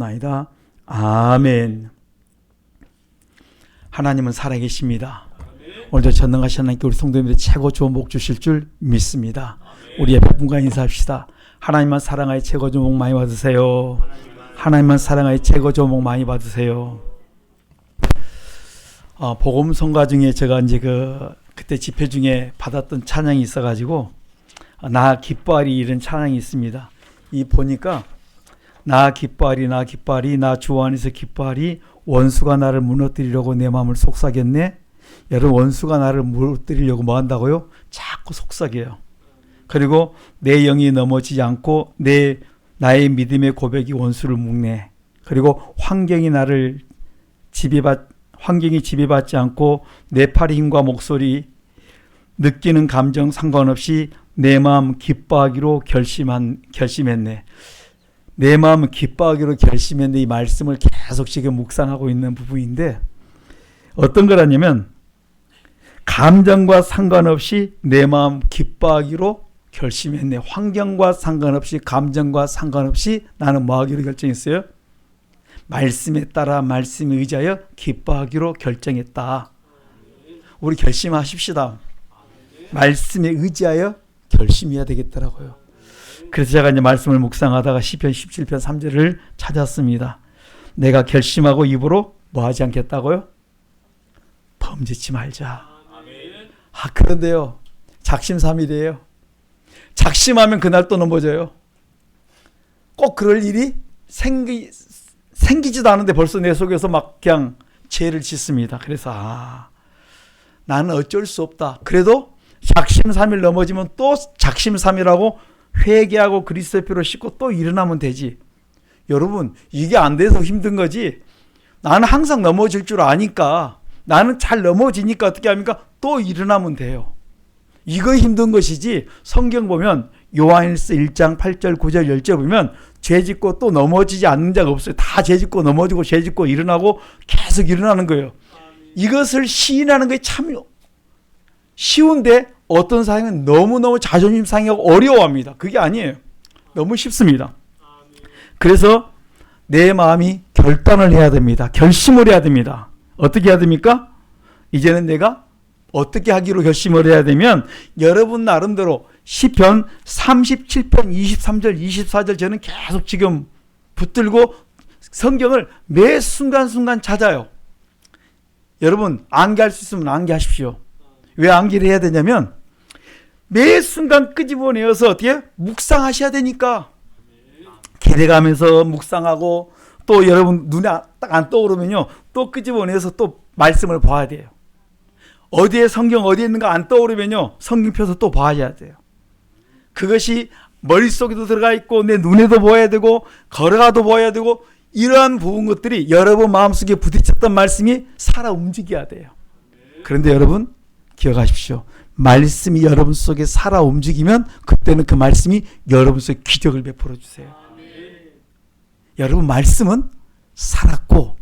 나이다. 아멘. 하나님은 살아계십니다. 오늘도 전능하신 하나님께 우리 성도님들 최고 좋은 복 주실 줄 믿습니다. 우리 옆에 분과 인사합시다. 하나님만 사랑하여 최고 좋은 복 많이 받으세요. 하나님만 사랑하여 최고 좋은 복 많이 받으세요. 복음 성가 중에 제가 이제 그때 집회 중에 받았던 찬양이 있어가지고 나 기뻐하리 이런 찬양이 있습니다. 이 보니까 나 기뻐하리 나 기뻐하리 나 주 안에서 기뻐하리 원수가 나를 무너뜨리려고 내 마음을 속삭였네. 여러분 원수가 나를 무너뜨리려고 뭐 한다고요? 자꾸 속삭여요. 그리고 내 영이 넘어지지 않고 나의 믿음의 고백이 원수를 묶네. 그리고 환경이 지배받지 않고 내 팔의 힘과 목소리 느끼는 감정 상관없이 내 마음 기뻐하기로 결심했네. 내 마음은 기뻐하기로 결심했는데 이 말씀을 계속 지금 묵상하고 있는 부분인데 어떤 거라냐면 감정과 상관없이 내 마음 기뻐하기로 결심했네. 환경과 상관없이 감정과 상관없이 나는 뭐 하기로 결정했어요? 말씀에 따라 말씀에 의지하여 기뻐하기로 결정했다. 우리 결심하십시다. 말씀에 의지하여 결심해야 되겠더라고요. 그래서 제가 이제 말씀을 묵상하다가 시편 17편 3절을 찾았습니다. 내가 결심하고 입으로 뭐 하지 않겠다고요? 범죄치 말자. 그런데요. 작심삼일이에요. 작심하면 그날 또 넘어져요. 꼭 그럴 일이 생기지도 않은데 벌써 내 속에서 막 그냥 죄를 짓습니다. 그래서 나는 어쩔 수 없다. 그래도 작심삼일 넘어지면 또 작심삼일하고 회개하고 그리스도의 피로 씻고 또 일어나면 되지. 여러분 이게 안 돼서 힘든 거지. 나는 항상 넘어질 줄 아니까 나는 잘 넘어지니까 어떻게 합니까? 또 일어나면 돼요. 이거 힘든 것이지. 성경 보면 요한일서 1장 8절 9절 10절 보면 죄짓고 또 넘어지지 않는 자가 없어요. 다 죄짓고 넘어지고 죄짓고 일어나고 계속 일어나는 거예요. 이것을 시인하는 게 참 쉬운데 어떤 사람은 너무너무 자존심 상하고 어려워합니다. 그게 아니에요. 너무 쉽습니다. 그래서 내 마음이 결단을 해야 됩니다. 결심을 해야 됩니다. 어떻게 해야 됩니까? 이제는 내가 어떻게 하기로 결심을 해야 되면 여러분 나름대로 시편 37편 23절 24절 저는 계속 지금 붙들고 성경을 매 순간순간 찾아요. 여러분 암기할 수 있으면 암기하십시오. 왜 암기를 해야 되냐면 매 순간 끄집어내어서 어떻게 묵상하셔야 되니까. 기대가면서 묵상하고 또 여러분 눈에 딱 안 떠오르면요 또 끄집어내서 또 말씀을 봐야 돼요. 어디에 성경 어디에 있는가 안 떠오르면요 성경 펴서 또 봐야 돼요. 그것이 머릿속에도 들어가 있고 내 눈에도 보여야 되고 걸어가도 보여야 되고 이러한 부분 것들이 여러분 마음속에 부딪혔던 말씀이 살아 움직여야 돼요. 그런데 여러분 기억하십시오. 말씀이 여러분 속에 살아 움직이면 그때는 그 말씀이 여러분 속에 기적을 베풀어 주세요. 여러분 말씀은 살았고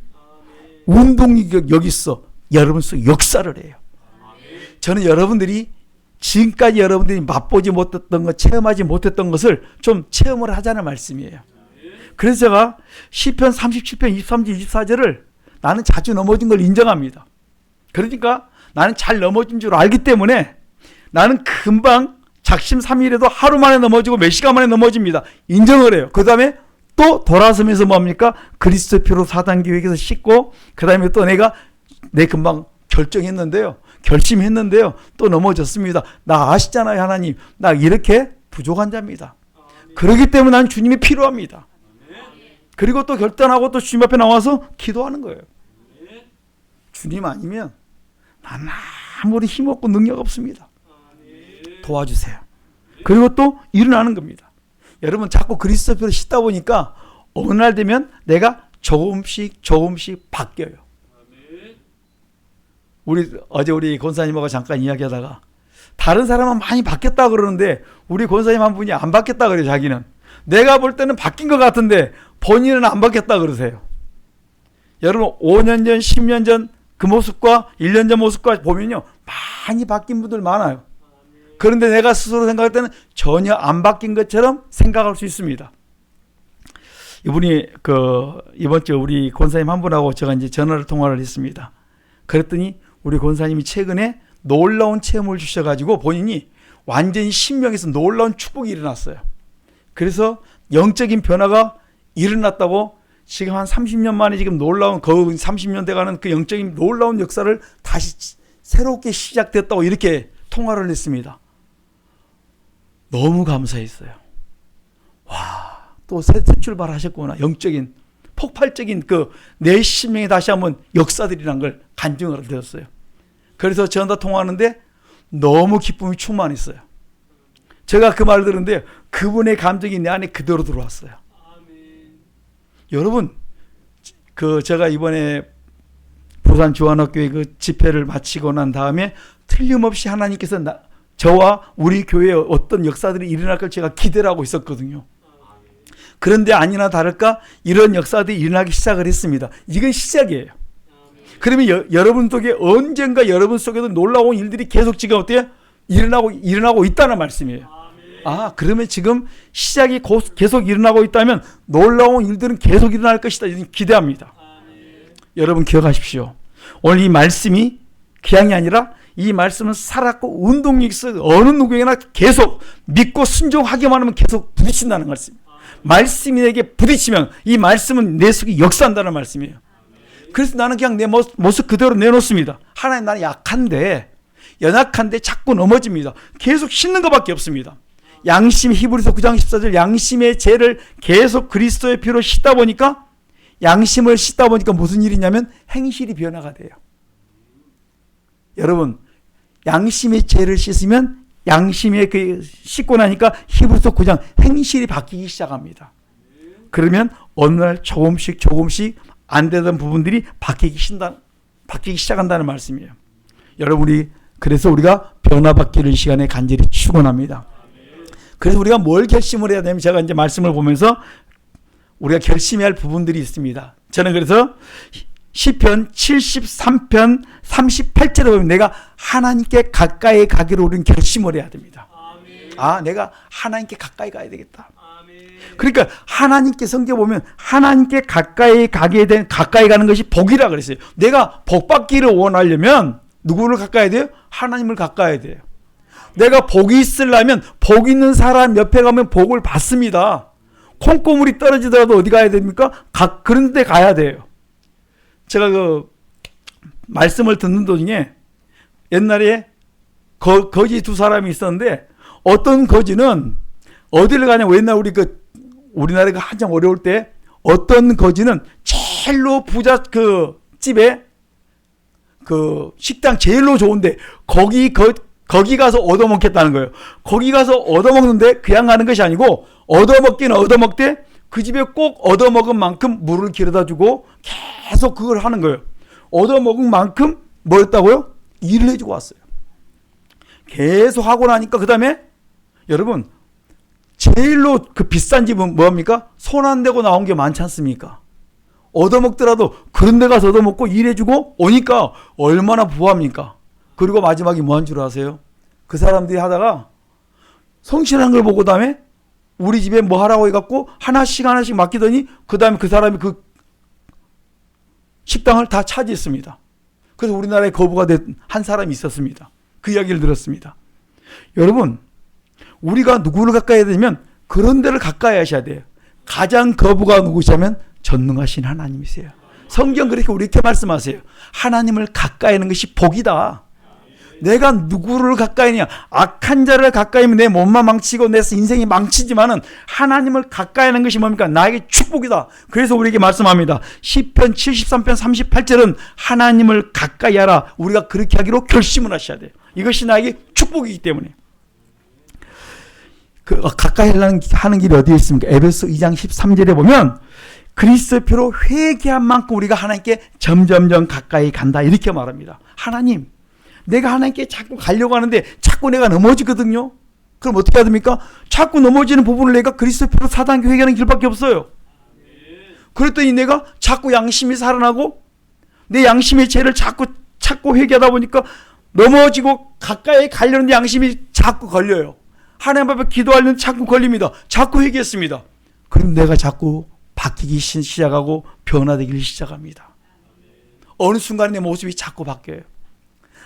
운동력이 여기 있어 여러분 속에 역사를 해요. 저는 여러분들이 지금까지 여러분들이 맛보지 못했던 것 체험하지 못했던 것을 좀 체험을 하자는 말씀이에요. 그래서 제가 시편 37편 23절 24절을 나는 자주 넘어진 걸 인정합니다. 그러니까 나는 잘 넘어진 줄 알기 때문에 나는 금방 작심삼일에도 하루 만에 넘어지고 몇 시간 만에 넘어집니다. 인정을 해요. 그 다음에 또 돌아서면서 뭡니까? 그리스도 피로 사단 계획에서 씻고 그 다음에 또 내 금방 결심했는데요. 또 넘어졌습니다. 나 아시잖아요. 하나님. 나 이렇게 부족한 자입니다. 그렇기 때문에 난 주님이 필요합니다. 그리고 또 결단하고 또 주님 앞에 나와서 기도하는 거예요. 주님 아니면 난 아무리 힘없고 능력 없습니다. 도와주세요. 그리고 또 일어나는 겁니다. 여러분 자꾸 그리스도 피로 씻다 보니까 어느 날 되면 내가 조금씩 바뀌어요. 어제 우리 권사님하고 잠깐 이야기하다가 다른 사람은 많이 바뀌었다 그러는데 우리 권사님 한 분이 안 바뀌었다 그래요. 자기는 내가 볼 때는 바뀐 것 같은데 본인은 안 바뀌었다 그러세요. 여러분 5년 전 10년 전 그 모습과 1년 전 모습과 보면요 많이 바뀐 분들 많아요. 그런데 내가 스스로 생각할 때는 전혀 안 바뀐 것처럼 생각할 수 있습니다. 이분이 이번 주 우리 권사님 한 분하고 제가 이제 통화를 했습니다. 그랬더니 우리 권사님이 최근에 놀라운 체험을 주셔가지고 본인이 완전히 신명에서 놀라운 축복이 일어났어요. 그래서 영적인 변화가 일어났다고 지금 한 30년 만에 지금 놀라운 30년 돼가는 그 영적인 놀라운 역사를 다시 새롭게 시작됐다고 이렇게 통화를 했습니다. 너무 감사했어요. 와, 또 새 출발하셨구나. 영적인 폭발적인 내 심령에 다시 한번 역사들이란 걸 간증을 드렸어요. 그래서 전화 통화하는데 너무 기쁨이 충만했어요. 제가 그 말을 들었는데 그분의 감정이 내 안에 그대로 들어왔어요. 여러분, 제가 이번에 부산 주한학교의 그 집회를 마치고 난 다음에 틀림없이 하나님께서 저와 우리 교회에 어떤 역사들이 일어날 걸 제가 기대를 하고 있었거든요. 그런데 아니나 다를까 이런 역사들이 일어나기 시작을 했습니다. 이건 시작이에요. 그러면 여러분 속에 언젠가 여러분 속에도 놀라운 일들이 계속 지금 어때요? 일어나고 있다는 말씀이에요. 아, 그러면 지금 시작이 계속 일어나고 있다면 놀라운 일들은 계속 일어날 것이다. 기대합니다. 여러분 기억하십시오. 오늘 이 말씀이 그냥이 아니라 이 말씀은 살았고 운동력이 있어 어느 누구에게나 계속 믿고 순종하기만 하면 계속 부딪힌다는 말씀입니다. 말씀이 내게 부딪히면 이 말씀은 내 속에 역사한다는 말씀이에요. 그래서 나는 그냥 내 모습 그대로 내놓습니다. 하나님, 나는 연약한데 자꾸 넘어집니다. 계속 씻는 것밖에 없습니다. 양심, 히브리서 9장 14절 양심의 죄를 계속 그리스도의 피로 씻다 보니까 양심을 씻다 보니까 무슨 일이 있냐면 행실이 변화가 돼요. 여러분, 양심의 죄를 씻으면 양심의 씻고 나니까 히브리서 9장 행실이 바뀌기 시작합니다. 그러면 어느 날 조금씩 안 되던 부분들이 바뀌기 시작한다는 말씀이에요. 여러분이 그래서 우리가 변화받기를 시간에 간절히 축원합니다. 그래서 우리가 뭘 결심을 해야 되냐면 제가 이제 말씀을 보면서 우리가 결심해야 할 부분들이 있습니다. 저는 그래서 시편 73편 38절에 보면 내가 하나님께 가까이 가기로 우리는 결심을 해야 됩니다. 아, 내가 하나님께 가까이 가야 되겠다. 그러니까 하나님께 성경 보면 하나님께 가까이 가는 것이 복이라 그랬어요. 내가 복 받기를 원하려면 누구를 가까이 돼요? 하나님을 가까이 돼요. 내가 복이 있으려면 복 있는 사람 옆에 가면 복을 받습니다. 콩고물이 떨어지더라도 어디 가야 됩니까? 그런 데 가야 돼요. 제가 말씀을 듣는 도중에 옛날에 거지 두 사람이 있었는데 어떤 거지는 어디를 가냐고 옛날 우리나라가 한참 어려울 때 어떤 거지는 제일로 부자 집에 식당 제일로 좋은데 거기 가서 얻어먹겠다는 거예요. 거기 가서 얻어먹는데 그냥 가는 것이 아니고 얻어먹기는 얻어먹되 그 집에 꼭 얻어먹은 만큼 물을 길어다 주고 계속 그걸 하는 거예요. 얻어먹은 만큼 뭐였다고요? 일을 해주고 왔어요. 계속 하고 나니까 그 다음에 여러분 제일로 비싼 집은 뭐합니까? 손 안 대고 나온 게 많지 않습니까? 얻어먹더라도 그런 데 가서 얻어먹고 일해주고 오니까 얼마나 부합니까? 그리고 마지막에 뭐 한 줄 아세요? 그 사람들이 하다가 성실한 걸 보고 다음에 우리 집에 뭐 하라고 해갖고 하나씩 맡기더니 그 다음에 그 사람이 그 식당을 다 차지했습니다. 그래서 우리나라에 거부가 된 한 사람이 있었습니다. 그 이야기를 들었습니다. 여러분, 우리가 누구를 가까이 해야 되면 그런 데를 가까이 하셔야 돼요. 가장 거부가 누구시냐면 전능하신 하나님이세요. 성경 그렇게 우리에게 말씀하세요. 하나님을 가까이 하는 것이 복이다. 내가 누구를 가까이 하냐? 악한 자를 가까이 하면 내 몸만 망치고 내 인생이 망치지만은 하나님을 가까이 하는 것이 뭡니까? 나에게 축복이다. 그래서 우리에게 말씀합니다. 시편 73편 38절은 하나님을 가까이 하라. 우리가 그렇게 하기로 결심을 하셔야 돼요. 이것이 나에게 축복이기 때문에. 가까이 하는 길이 어디에 있습니까? 에베소 2장 13절에 보면 그리스도의 피로 회개한 만큼 우리가 하나님께 점점점 가까이 간다. 이렇게 말합니다. 하나님, 내가 하나님께 자꾸 가려고 하는데 자꾸 내가 넘어지거든요. 그럼 어떻게 해야 됩니까? 자꾸 넘어지는 부분을 내가 그리스도의 피로 사단계 회개하는 길밖에 없어요. 그랬더니 내가 자꾸 양심이 살아나고 내 양심의 죄를 자꾸 회개하다 보니까 넘어지고 가까이 가려는데 양심이 자꾸 걸려요. 하나님 앞에 기도하려면 자꾸 걸립니다. 자꾸 회개했습니다. 그럼 내가 자꾸 바뀌기 시작하고 변화되기 시작합니다. 어느 순간 내 모습이 자꾸 바뀌어요.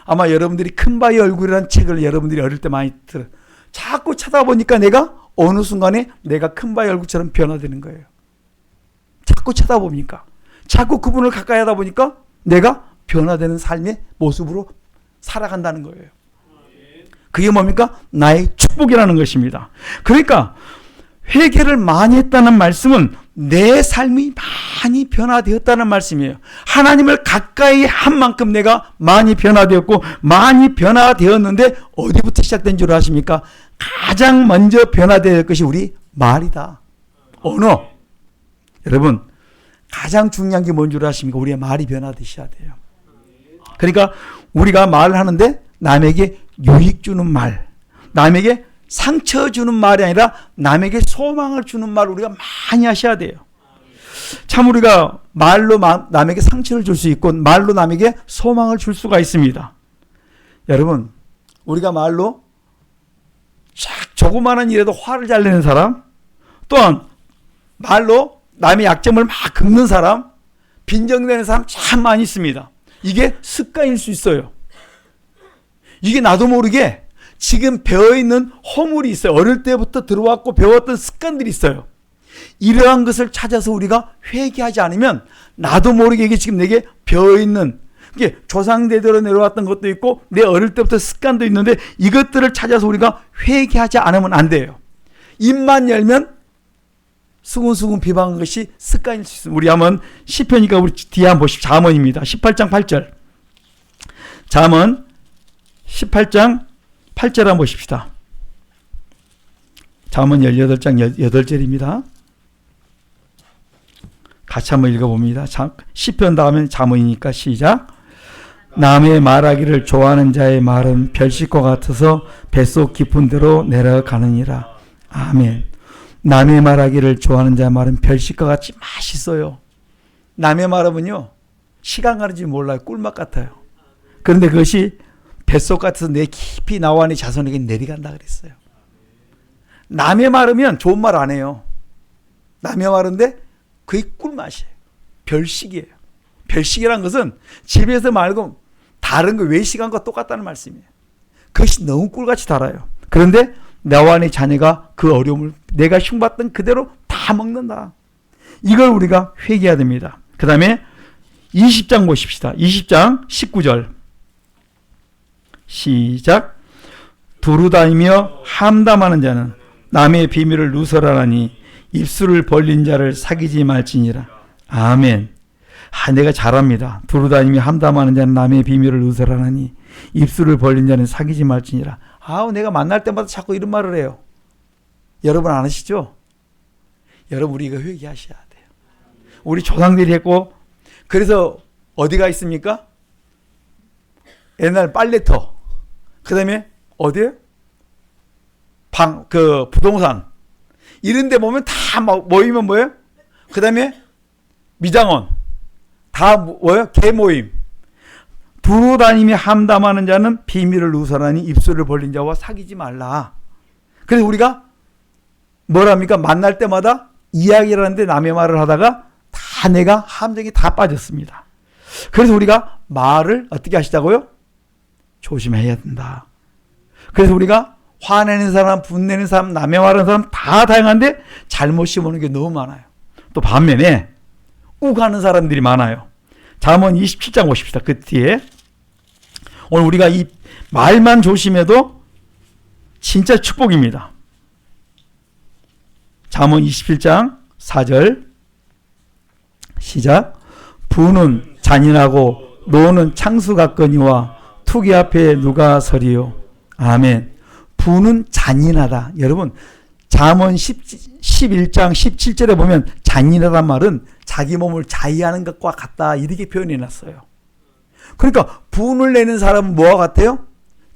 아마 여러분들이 큰바위 얼굴이라는 책을 여러분들이 어릴 때 많이 들어요. 자꾸 찾아보니까 내가 어느 순간에 내가 큰바위 얼굴처럼 변화되는 거예요. 자꾸 찾아보니까, 자꾸 그분을 가까이 하다 보니까 내가 변화되는 삶의 모습으로 살아간다는 거예요. 그게 뭡니까? 나의 축복이라는 것입니다. 그러니까 회개를 많이 했다는 말씀은 내 삶이 많이 변화되었다는 말씀이에요. 하나님을 가까이 한 만큼 내가 많이 변화되었고, 많이 변화되었는데 어디부터 시작된 줄 아십니까? 가장 먼저 변화될 것이 우리 말이다. 언어. 여러분, 가장 중요한 게 뭔 줄 아십니까? 우리의 말이 변화되셔야 돼요. 그러니까 우리가 말을 하는데 남에게 유익 주는 말, 남에게 상처 주는 말이 아니라 남에게 소망을 주는 말을 우리가 많이 하셔야 돼요. 참 우리가 말로 남에게 상처를 줄 수 있고 말로 남에게 소망을 줄 수가 있습니다. 여러분, 우리가 말로 조그마한 일에도 화를 잘 내는 사람, 또한 말로 남의 약점을 막 긁는 사람, 빈정대는 사람 참 많이 있습니다. 이게 습관일 수 있어요. 이게 나도 모르게 지금 배어있는 허물이 있어요. 어릴 때부터 들어왔고 배웠던 습관들이 있어요. 이러한 것을 찾아서 우리가 회개하지 않으면 나도 모르게 이게 지금 내게 배어있는, 이게 조상대대로 내려왔던 것도 있고 내 어릴 때부터 습관도 있는데 이것들을 찾아서 우리가 회개하지 않으면 안 돼요. 입만 열면 수군수군 비방한 것이 습관일 수 있습니다. 우리 한번 시편이니까 우리 뒤에 한번 보십시오. 잠언입니다. 18장 8절. 잠언 18장 8절 한번 보십시다. 잠언 18장 8절입니다. 같이 한번 읽어봅니다. 시편 다음엔 잠언이니까 시작. 남의 말하기를 좋아하는 자의 말은 별식과 같아서 뱃속 깊은 데로 내려가느니라. 아멘. 남의 말하기를 좋아하는 자의 말은 별식과 같이 맛있어요. 남의 말하면요, 시간 가는지 몰라요. 꿀맛 같아요. 그런데 그것이 뱃속 같아서 내 깊이 나와 내 자손에게 내려간다 그랬어요. 남의 말하면 좋은 말 안 해요. 남의 말인데 그게 꿀맛이에요. 별식이에요. 별식이란 것은 집에서 말고 다른 거 외식한과 똑같다는 말씀이에요. 그것이 너무 꿀같이 달아요. 그런데 나와 내 자녀가 그 어려움을 내가 흉받던 그대로 다 먹는다. 이걸 우리가 회개해야 됩니다. 그 다음에 20장 보십시다. 20장 19절 시작. 두루다니며 함담하는 자는 남의 비밀을 누설하나니 입술을 벌린 자를 사귀지 말지니라. 아멘. 내가 잘합니다. 두루다니며 함담하는 자는 남의 비밀을 누설하나니 입술을 벌린 자는 사귀지 말지니라. 내가 만날 때마다 자꾸 이런 말을 해요. 여러분 안 하시죠? 여러분 우리 이거 회개하셔야 돼요. 우리 조상들이 했고, 그래서 어디가 있습니까? 옛날 빨래터, 그 다음에 어디에? 부동산 이런 데 보면 다 모이면 뭐예요? 그 다음에 미장원 다 뭐예요? 개모임. 두루 다니며 함담하는 자는 비밀을 누설하니 입술을 벌린 자와 사귀지 말라. 그래서 우리가 뭐랍니까? 만날 때마다 이야기를 하는데 남의 말을 하다가 다 내가 함정에 다 빠졌습니다. 그래서 우리가 말을 어떻게 하시자고요? 조심해야 된다. 그래서 우리가 화내는 사람, 분내는 사람, 남의 말하는 사람 다 다양한데 잘못 심어놓은 게 너무 많아요. 또 반면에 우가는 사람들이 많아요. 잠언 27장 보십시다. 그 뒤에 오늘 우리가 이 말만 조심해도 진짜 축복입니다. 잠언 27장 4절 시작. 부는 잔인하고 노는 창수 같거니와 투기 앞에 누가 서리요. 아멘. 부는 잔인하다. 여러분 잠언 11장 17절에 보면 잔인하단 말은 자기 몸을 자위하는 것과 같다 이렇게 표현해 놨어요. 그러니까 분을 내는 사람은 뭐와 같아요?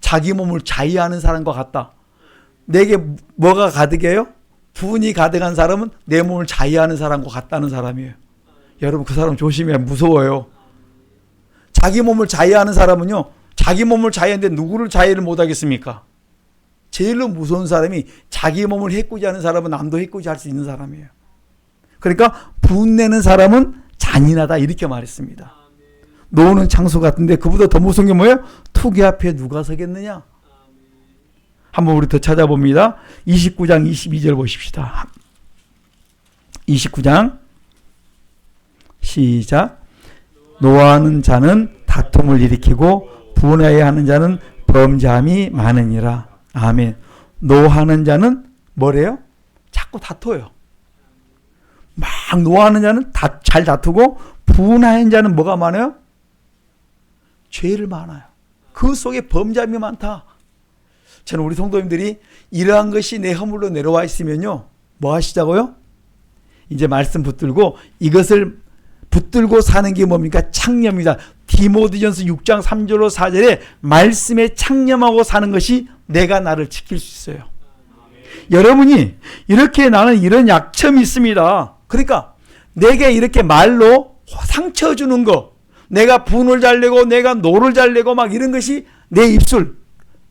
자기 몸을 자위하는 사람과 같다. 내게 뭐가 가득해요? 분이 가득한 사람은 내 몸을 자위하는 사람과 같다는 사람이에요. 여러분 그 사람 조심해야 무서워요. 자기 몸을 자위하는 사람은요, 자기 몸을 자위하는데 누구를 자위를 못하겠습니까? 제일로 무서운 사람이 자기 몸을 해코지 하는 사람은 남도 해코지 할 수 있는 사람이에요. 그러니까 분내는 사람은 잔인하다 이렇게 말했습니다. 노는 창소 같은데 그보다 더 무서운 게 뭐예요? 투기 앞에 누가 서겠느냐? 한번 우리 더 찾아봅니다. 29장 22절 보십시다. 29장 시작. 노하는 자는 다툼을 일으키고 분해야 하는 자는 범죄함이 많으니라. 아멘. 노하는 자는 뭐래요? 자꾸 다퉈요. 막 노하는 자는 잘 다투고 분하는 자는 뭐가 많아요? 죄를 많아요. 그 속에 범죄함이 많다. 저는 우리 성도님들이 이러한 것이 내 허물로 내려와 있으면요, 뭐 하시자고요? 이제 말씀 붙들고 이것을 붙들고 사는 게 뭡니까? 창념이다. 디모데전서 6장 3절로 4절에 말씀에 창념하고 사는 것이 내가 나를 지킬 수 있어요. 여러분이 이렇게 나는 이런 약점이 있습니다. 그러니까 내게 이렇게 말로 상처 주는 거, 내가 분을 잘 내고 내가 노를 잘 내고 막 이런 것이 내 입술,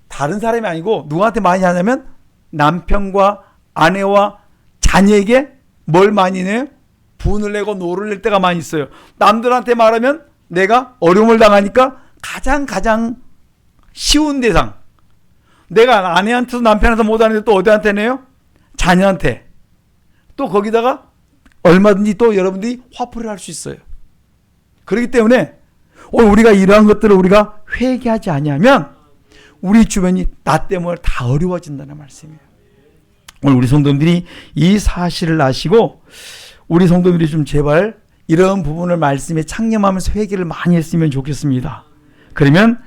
다른 사람이 아니고 누구한테 많이 하냐면 남편과 아내와 자녀에게 뭘 많이 내요? 분을 내고 노를 낼 때가 많이 있어요. 남들한테 말하면 내가 어려움을 당하니까 가장 쉬운 대상, 내가 아내한테도 남편한테 못하는데 또 어디한테 내요? 자녀한테. 또 거기다가 얼마든지 또 여러분들이 화풀이를 할 수 있어요. 그렇기 때문에 오늘 우리가 이러한 것들을 우리가 회개하지 않으면 우리 주변이 나 때문에 다 어려워진다는 말씀이에요. 오늘 우리 성도님들이 이 사실을 아시고 우리 성도님들이 좀 제발 이런 부분을 말씀에 창념하면서 회개를 많이 했으면 좋겠습니다. 그러면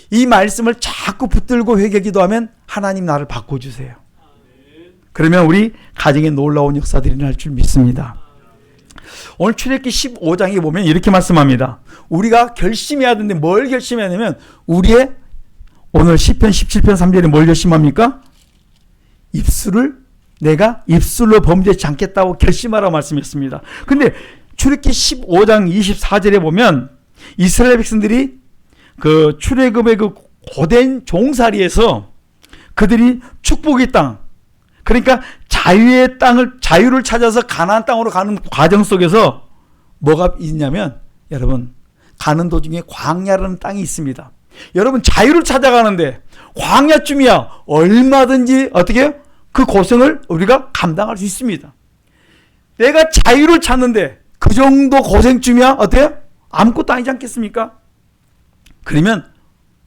이 말씀을 자꾸 붙들고 회개 기도하면 하나님 나를 바꿔주세요. 그러면 우리 가정에 놀라운 역사들이 날 줄 믿습니다. 오늘 출애굽기 15장에 보면 이렇게 말씀합니다. 우리가 결심해야 되는데 뭘 결심해야 되냐면 우리의 오늘 시편 17편 3절에 뭘 결심합니까? 내가 입술로 범죄치 않겠다고 결심하라고 말씀했습니다. 근데 출애굽기 15장 24절에 보면 이스라엘 백성들이 그 출애굽의 그 고된 종살이에서 그들이 축복의 땅, 그러니까 자유의 땅을, 자유를 찾아서 가나안 땅으로 가는 과정 속에서 뭐가 있냐면 여러분, 가는 도중에 광야라는 땅이 있습니다. 여러분, 자유를 찾아가는데 광야쯤이야 얼마든지 어떻게 해요? 그 고생을 우리가 감당할 수 있습니다. 내가 자유를 찾는데 그 정도 고생쯤이야 어때요? 아무것도 아니지 않겠습니까? 그러면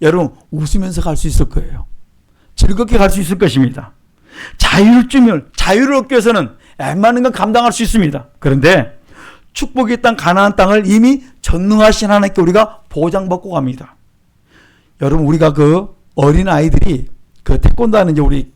여러분 웃으면서 갈 수 있을 거예요. 즐겁게 갈 수 있을 것입니다. 자유를 얻기 위해서는 웬만한 건 감당할 수 있습니다. 그런데 축복의 땅 가나안 땅을 이미 전능하신 하나님께 우리가 보장받고 갑니다. 여러분, 우리가 그 어린 아이들이 그 태권도 하는 이제 우리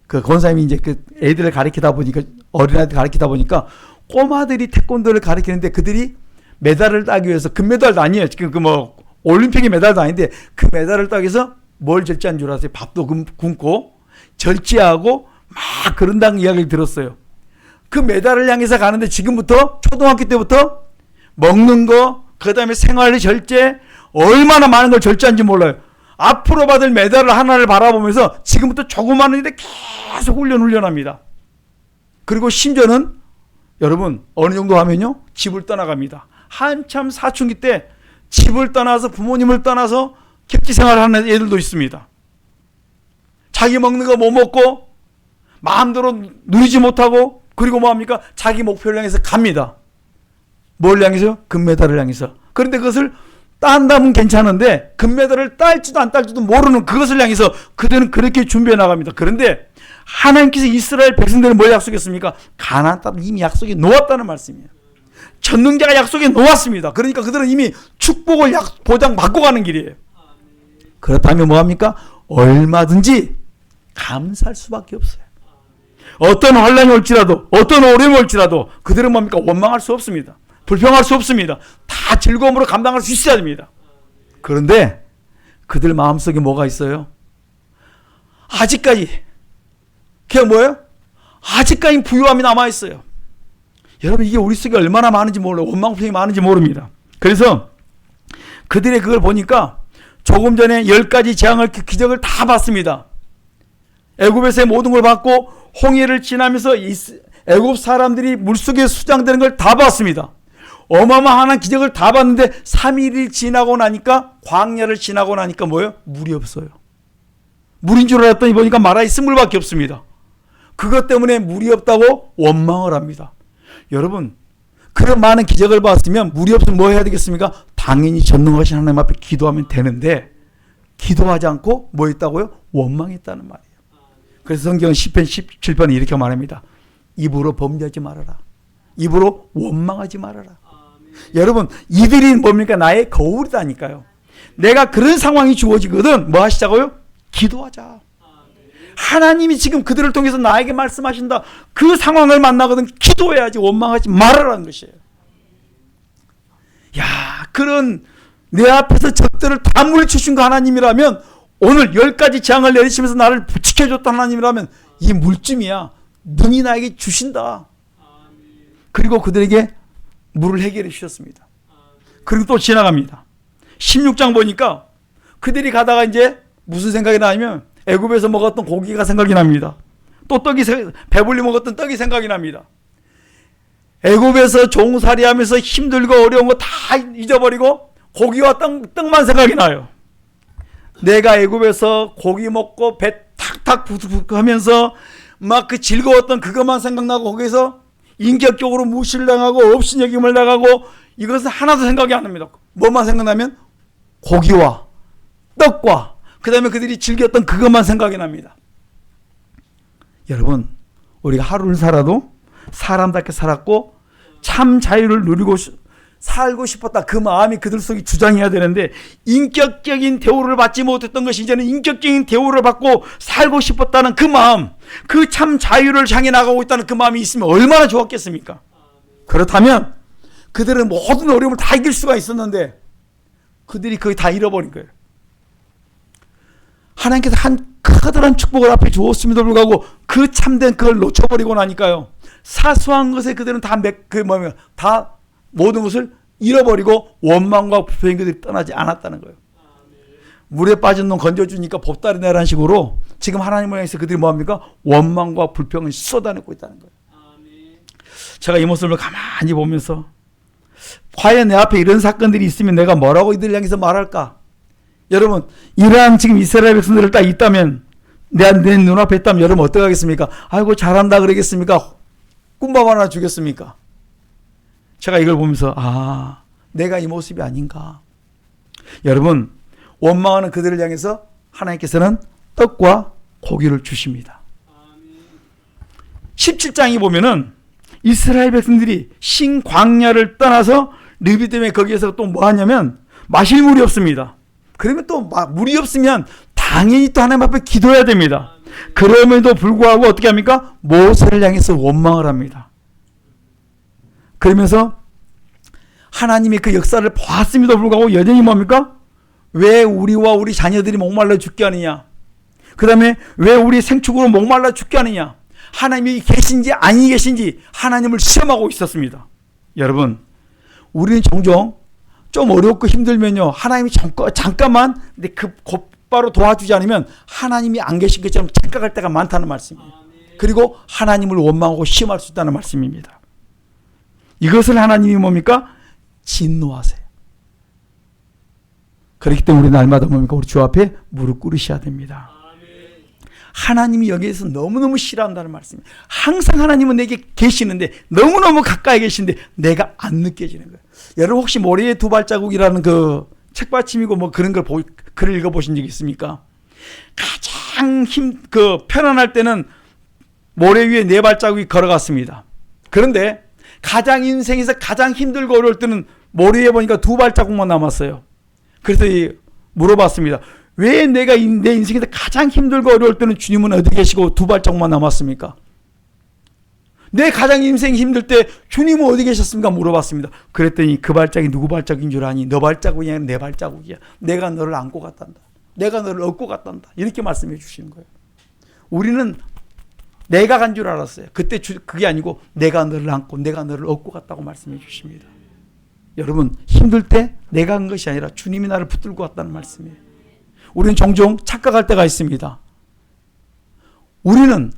그 권사님이 이제 그 애들을 가르치다 보니까, 어린아이들 가르치다 보니까 꼬마들이 태권도를 가르치는데 그들이 메달을 따기 위해서, 금메달도 아니에요. 지금 그 뭐 올림픽의 메달도 아닌데 그 메달을 따기 위해서 뭘 절제한 줄 아세요? 밥도 굶고 절제하고 막 그런다는 이야기를 들었어요. 그 메달을 향해서 가는데 지금부터 초등학교 때부터 먹는 거, 그 다음에 생활의 절제, 얼마나 많은 걸 절제한지 몰라요. 앞으로 받을 메달을 하나를 바라보면서 지금부터 조그마한 일에 계속 훈련합니다. 그리고 심지어는 여러분 어느 정도 하면요 집을 떠나갑니다. 한참 사춘기 때 집을 떠나서 부모님을 떠나서 객지 생활을 하는 애들도 있습니다. 자기 먹는 거 못 먹고 마음대로 누리지 못하고, 그리고 뭐합니까? 자기 목표를 향해서 갑니다. 뭘 향해서요? 금메달을 향해서. 그런데 그것을 딴다면 괜찮은데 금메달을 딸지도 안 딸지도 모르는 그것을 향해서 그들은 그렇게 준비해 나갑니다. 그런데 하나님께서 이스라엘 백성들은 뭘 약속했습니까? 가나안 땅 이미 약속이 놓았다는 말씀이에요. 전능자가 약속에 놓았습니다. 그러니까 그들은 이미 축복을 보장받고 가는 길이에요. 그렇다면 뭐합니까? 얼마든지 감사할 수밖에 없어요. 어떤 환란이 올지라도, 어떤 어려움이 올지라도 그들은 뭡니까? 원망할 수 없습니다. 불평할 수 없습니다. 다 즐거움으로 감당할 수 있어야 됩니다. 그런데 그들 마음속에 뭐가 있어요? 아직까지 그게 뭐예요? 아직까지 부유함이 남아있어요. 여러분, 이게 우리 속에 얼마나 많은지 몰라요. 원망불평이 많은지 모릅니다. 그래서 그들의 그걸 보니까 조금 전에 10가지 재앙을, 기적을 다 봤습니다. 애굽에서의 모든 걸 봤고 홍해를 지나면서 애굽 사람들이 물속에 수장되는 걸 다 봤습니다. 어마어마한 기적을 다 봤는데 3일이 지나고 나니까, 광야를 지나고 나니까 뭐예요? 물이 없어요. 물인 줄 알았더니 보니까 마라의 쓴물밖에 없습니다. 그것 때문에 물이 없다고 원망을 합니다. 여러분, 그런 많은 기적을 봤으면 물이 없으면 뭐 해야 되겠습니까? 당연히 전능하신 하나님 앞에 기도하면 되는데, 기도하지 않고 뭐 했다고요? 원망했다는 말이에요. 그래서 성경은 시편 17편에 이렇게 말합니다. 입으로 범죄하지 말아라. 입으로 원망하지 말아라. 여러분, 이들이 뭡니까? 나의 거울이다니까요. 내가 그런 상황이 주어지거든 뭐 하시자고요? 기도하자. 하나님이 지금 그들을 통해서 나에게 말씀하신다. 그 상황을 만나거든 기도해야지, 원망하지 말아라는 것이에요. 야, 그런 내 앞에서 적들을 다 물리치신 그 하나님이라면, 오늘 10가지 재앙을 내리시면서 나를 지켜줬던 하나님이라면 이 물쯤이야 능히 나에게 주신다. 그리고 그들에게 물을 해결해 주셨습니다. 그리고 또 지나갑니다. 16장 보니까 그들이 가다가 이제 무슨 생각이 나냐면 애굽에서 먹었던 고기가 생각이 납니다. 또 배불리 먹었던 떡이 생각이 납니다. 애굽에서 종살이하면서 힘들고 어려운 거 다 잊어버리고 고기와 떡만 생각이 나요. 내가 애굽에서 고기 먹고 배 탁탁 하면서 막 그 즐거웠던 그것만 생각나고, 거기서 인격적으로 무시를 당하고 업신여김을 당하고, 이것은 하나도 생각이 안 납니다. 뭐만 생각나면 고기와 떡과 그 다음에 그들이 즐겼던 그것만 생각이 납니다. 여러분, 우리가 하루를 살아도 사람답게 살았고 참 자유를 누리고 살고 싶었다, 그 마음이 그들 속에 주장해야 되는데, 인격적인 대우를 받지 못했던 것이 이제는 인격적인 대우를 받고 살고 싶었다는 그 마음, 그 참 자유를 향해 나가고 있다는 그 마음이 있으면 얼마나 좋았겠습니까? 그렇다면 그들은 모든 어려움을 다 이길 수가 있었는데 그들이 거의 다 잃어버린 거예요. 하나님께서 한 커다란 축복을 앞에 주었음에도 불구하고 그 참된 그걸 놓쳐버리고 나니까요, 사소한 것에 그들은 다 모든 것을 잃어버리고 원망과 불평이 그들이 떠나지 않았다는 거예요. 물에 빠진 놈 건져주니까 보따리 내라는 식으로 지금 하나님을 향해서 그들이 뭐합니까? 원망과 불평을 쏟아내고 있다는 거예요. 제가 이 모습을 가만히 보면서 과연 내 앞에 이런 사건들이 있으면 내가 뭐라고 이들을 향해서 말할까? 여러분, 이러한 지금 이스라엘 백성들을 딱 있다면, 내 눈앞에 있다면 여러분 어떻게 하겠습니까? 아이고 잘한다 그러겠습니까? 꿈밥 하나 주겠습니까? 제가 이걸 보면서 내가 이 모습이 아닌가. 여러분, 원망하는 그들을 향해서 하나님께서는 떡과 고기를 주십니다. 17장에 보면은 이스라엘 백성들이 신광야를 떠나서 르비딤에 거기에서 또 뭐 하냐면 마실 물이 없습니다. 그러면 또 물이 없으면 당연히 또 하나님 앞에 기도해야 됩니다. 그럼에도 불구하고 어떻게 합니까? 모세를 향해서 원망을 합니다. 그러면서 하나님의 그 역사를 보았음에도 불구하고 여전히 뭡니까? 왜 우리와 우리 자녀들이 목말라 죽게 하느냐? 그 다음에 왜 우리 생축으로 목말라 죽게 하느냐? 하나님이 계신지 아니 계신지 하나님을 시험하고 있었습니다. 여러분, 우리는 종종 좀 어렵고 힘들면요, 하나님이 잠깐만 근데 곧바로 도와주지 않으면 하나님이 안 계신 것처럼 착각할 때가 많다는 말씀이에요. 그리고 하나님을 원망하고 시험할 수 있다는 말씀입니다. 이것을 하나님이 뭡니까? 진노하세요. 그렇기 때문에 우리 날마다 뭡니까? 우리 주 앞에 무릎 꿇으셔야 됩니다. 하나님이 여기에서 너무너무 싫어한다는 말씀이에요. 항상 하나님은 내게 계시는데, 너무너무 가까이 계신데 내가 안 느껴지는 거예요. 여러분 혹시 모래의 두 발자국이라는 그 책받침이고 뭐 그런 글을 읽어보신 적 있습니까? 가장 편안할 때는 모래 위에 네 발자국이 걸어갔습니다. 그런데 인생에서 가장 힘들고 어려울 때는 모래 위에 보니까 두 발자국만 남았어요. 그래서 물어봤습니다. 왜 내가 내 인생에서 가장 힘들고 어려울 때는 주님은 어디 계시고 두 발자국만 남았습니까? 내 가장 인생이 힘들 때 주님은 어디 계셨습니까? 물어봤습니다. 그랬더니 그 발자국이 누구 발자국인 줄 아니? 너 발자국이 아니라 내 발자국이야. 내가 너를 안고 갔단다. 내가 너를 업고 갔단다. 이렇게 말씀해 주시는 거예요. 우리는 내가 간 줄 알았어요. 그때 그게 아니고 내가 너를 안고 내가 너를 업고 갔다고 말씀해 주십니다. 여러분, 힘들 때 내가 간 것이 아니라 주님이 나를 붙들고 갔다는 말씀이에요. 우리는 종종 착각할 때가 있습니다. 우리는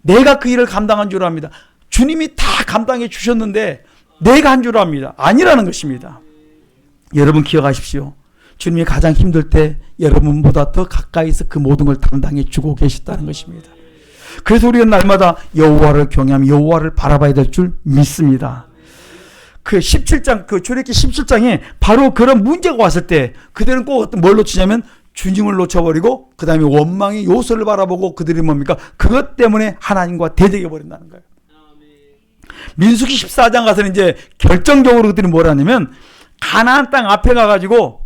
내가 그 일을 감당한 줄 압니다. 주님이 다 감당해 주셨는데 내가 한 줄 압니다. 아니라는 것입니다. 여러분 기억하십시오. 주님이 가장 힘들 때 여러분보다 더 가까이서 그 모든 걸 담당해 주고 계셨다는 것입니다. 그래서 우리가 날마다 여호와를 경외하며 여호와를 바라봐야 될 줄 믿습니다. 그 17장, 그 출애굽기 17장에 바로 그런 문제가 왔을 때 그들은 꼭 어떤 뭘 놓치냐면 주님을 놓쳐버리고 그 다음에 원망의 요소를 바라보고 그들이 뭡니까? 그것 때문에 하나님과 대적해 버린다는 거예요. 민수기 14장 가서는 이제 결정적으로 그들이 뭘 하냐면 가나안 땅 앞에 가가지고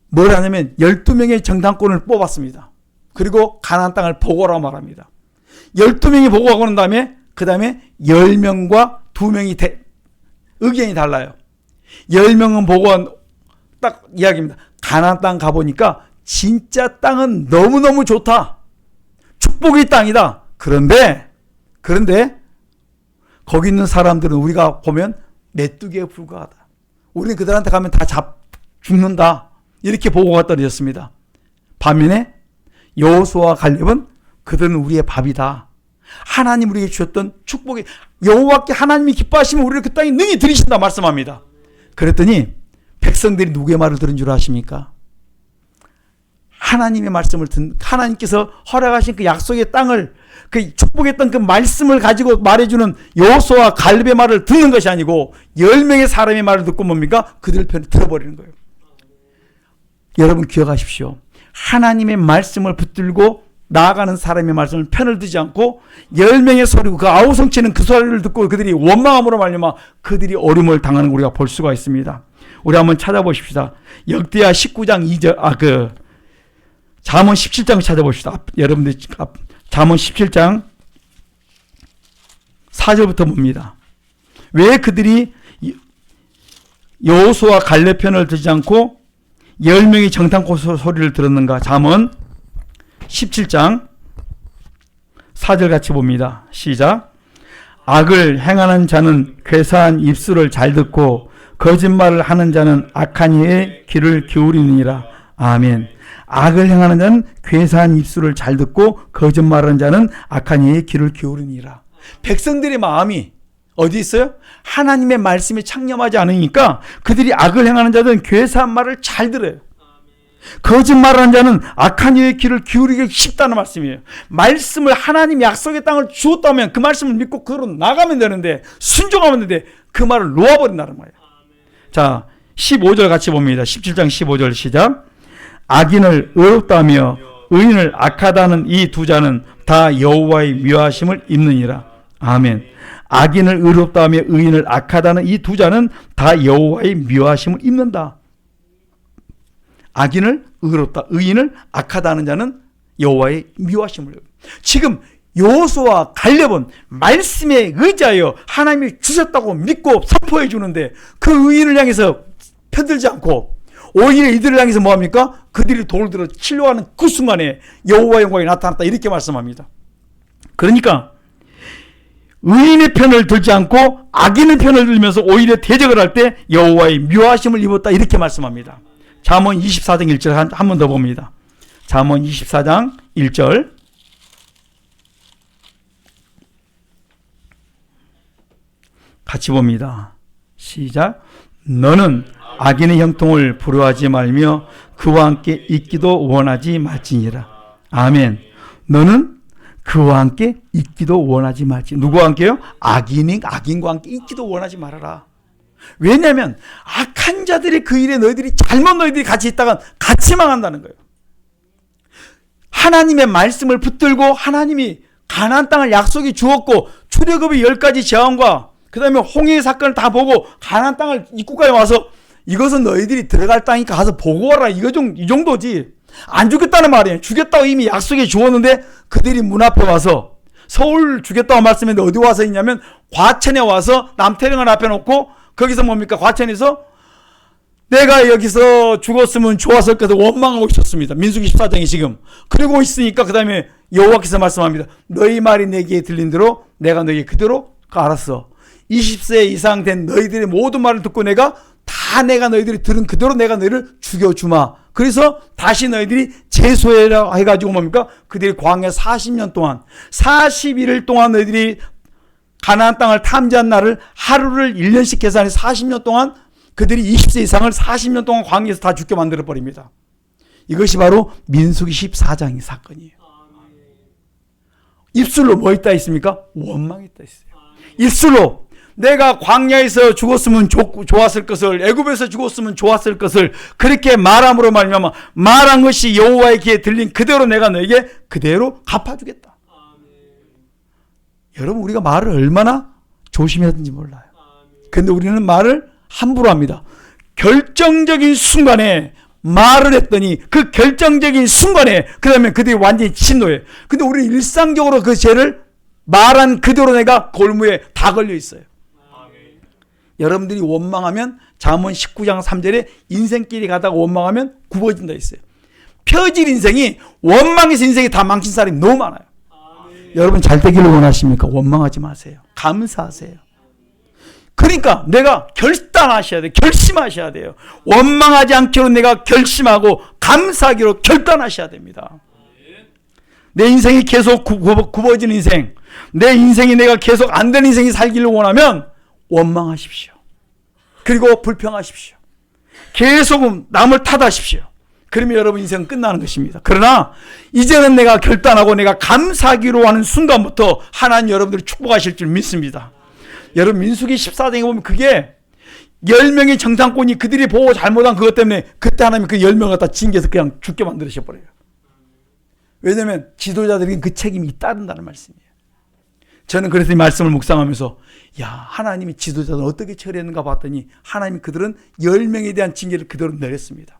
뭘 하냐면 12명의 정탐꾼을 뽑았습니다. 그리고 가나안 땅을 보고라 말합니다. 12명이 보고하고 난 다음에 그 다음에 10명과 2명이 의견이 달라요. 10명은 보고 딱 이야기입니다. 가나안 땅 가보니까 진짜 땅은 너무너무 좋다. 축복의 땅이다. 그런데 거기 있는 사람들은 우리가 보면 메뚜기에 불과하다. 우리는 그들한테 가면 다 죽는다. 이렇게 보고가 떨어졌습니다. 반면에 여호수아와 갈렙은 그들은 우리의 밥이다. 하나님 우리에게 주셨던 축복이 여호와께 하나님이 기뻐하시면 우리를 그 땅에 능히 들이신다 말씀합니다. 그랬더니 백성들이 누구의 말을 들은 줄 아십니까? 하나님의 말씀을 하나님께서 허락하신 그 약속의 땅을 그 축복했던 그 말씀을 가지고 말해주는 여호수아와 갈렙의 말을 듣는 것이 아니고 10명의 사람의 말을 듣고 뭡니까? 그들 편을 들어버리는 거예요. 여러분 기억하십시오. 하나님의 말씀을 붙들고 나아가는 사람의 말씀을 편을 들지 않고 10명의 소리고 그 아우성치는 그 소리를 듣고 그들이 원망함으로 말미암아 그들이 어려움을 당하는 걸 우리가 볼 수가 있습니다. 우리 한번 찾아보십시다. 역대하 19장 2절 잠언 17장 찾아봅시다. 여러분들 잠언 17장 4절부터 봅니다. 왜 그들이 여호수아 갈렙 편을 들지 않고 10명의 정탐꾼 소리를 들었는가? 잠언 17장 4절 같이 봅니다. 시작. 악을 행하는 자는 괴사한 입술을 잘 듣고 거짓말을 하는 자는 악한 이의 귀를 기울이느니라. 아멘. 악을 행하는 자는 괴사한 입술을 잘 듣고 거짓말하는 자는 악한 이의 귀를 기울이니라. 백성들의 마음이 어디 있어요? 하나님의 말씀에 창념하지 않으니까 그들이 악을 행하는 자들은 괴사한 말을 잘 들어요. 거짓말하는 자는 악한 이의 귀를 기울이기 쉽다는 말씀이에요. 말씀을 하나님 약속의 땅을 주었다면 그 말씀을 믿고 그대로 나가면 되는데 순종하면 되는데 그 말을 놓아버린다는 거예요. 자 15절 같이 봅니다. 17장 15절 시작. 악인을 의롭다며 의인을 악하다는 이 두 자는 다 여호와의 묘하심을 입느니라. 아멘. 악인을 의롭다며 의인을 악하다는 이 두 자는 다 여호와의 묘하심을 입는다. 악인을 의롭다, 의인을 악하다는 자는 여호와의 묘하심을. 지금 여호수아와 갈렙은 말씀에 의지하여 하나님이 주셨다고 믿고 선포해 주는데 그 의인을 향해서 편들지 않고 오히려 이들을 향해서 뭐합니까? 그들이 돌을 들어 치려고 하는 그 순간에 여호와의 영광이 나타났다 이렇게 말씀합니다. 그러니까 의인의 편을 들지 않고 악인의 편을 들면서 오히려 대적을 할 때 여호와의 묘하심을 입었다 이렇게 말씀합니다. 잠언 24장 1절 한 번 더 봅니다. 잠언 24장 1절 같이 봅니다. 시작. 너는 악인의 형통을 부러워하지 말며 그와 함께 있기도 원하지 말지니라. 아멘. 너는 그와 함께 있기도 원하지 말지. 누구와 함께요? 악인과 함께 있기도 원하지 말아라. 왜냐하면 악한 자들이 그 일에 너희들이 같이 있다가 같이 망한다는 거예요. 하나님의 말씀을 붙들고 하나님이 가나안 땅을 약속이 주었고 출애굽의 10가지 재앙과 그 다음에 홍해의 사건을 다 보고 가나안 땅을 입구까지 와서 이것은 너희들이 들어갈 땅이니까 가서 보고 와라 이 정도지. 안 죽겠다는 말이에요. 죽였다고 이미 약속이 주었는데 그들이 문 앞에 와서 서울 죽였다고 말씀했는데 어디 와서 있냐면 과천에 와서 남태령을 앞에 놓고 거기서 뭡니까? 과천에서 내가 여기서 죽었으면 좋았을 것을 원망하고 있었습니다. 민수기 14장이 지금. 그러고 있으니까 그 다음에 여호와께서 말씀합니다. 너희 말이 내게 들린 대로 내가 너에게 그대로 알았어. 20세 이상 된 너희들의 모든 말을 듣고 내가 너희들이 들은 그대로 내가 너희를 죽여주마. 그래서 다시 너희들이 제소해라 해가지고 뭡니까? 그들이 광야 40년 동안 41일 동안 너희들이 가나안 땅을 탐지한 날을 하루를 1년씩 계산해 40년 동안 그들이 20세 이상을 40년 동안 광야에서 다 죽게 만들어 버립니다. 이것이 바로 민수기 14장의 사건이에요. 입술로 뭐 있다 했습니까? 원망이 있다 했어요. 입술로 내가 광야에서 죽었으면 좋았을 것을, 애굽에서 죽었으면 좋았을 것을 그렇게 말함으로 말미암아 말한 것이 여호와의 귀에 들린 그대로 내가 너에게 그대로 갚아주겠다. 여러분, 우리가 말을 얼마나 조심해야 하는지 몰라요. 그런데 우리는 말을 함부로 합니다. 결정적인 순간에 말을 했더니 그 결정적인 순간에 그러면 그들이 완전히 진노해요. 근데 우리는 일상적으로 그 죄를 말한 그대로 내가 골무에 다 걸려 있어요. 여러분들이 원망하면 잠언 19장 3절에 인생길이 가다가 원망하면 굽어진다 했어요. 펴질 인생이, 원망해서 인생이 다 망친 사람이 너무 많아요. 여러분 잘 되기를 원하십니까? 원망하지 마세요. 감사하세요. 그러니까 내가 결단하셔야 돼요. 결심하셔야 돼요. 원망하지 않기로 내가 결심하고 감사하기로 결단하셔야 됩니다. 내 인생이 계속 굽어지는 인생, 내 인생이 내가 계속 안 되는 인생이 살기를 원하면 원망하십시오. 그리고 불평하십시오. 계속 남을 탓하십시오. 그러면 여러분 인생은 끝나는 것입니다. 그러나 이제는 내가 결단하고 내가 감사하기로 하는 순간부터 하나님 여러분들을 축복하실 줄 믿습니다. 여러분 민수기 14장에 보면 그게 10명의 정탐꾼이 그들이 보고 잘못한 그것 때문에 그때 하나님이 그 10명을 갖다 징계해서 그냥 죽게 만들으셔버려요. 왜냐하면 지도자들에게 그 책임이 따른다는 말씀이에요. 저는 그래서 이 말씀을 묵상하면서 하나님이 지도자들은 어떻게 처리했는가 봤더니 하나님이 그들은 10명에 대한 징계를 그대로 내렸습니다.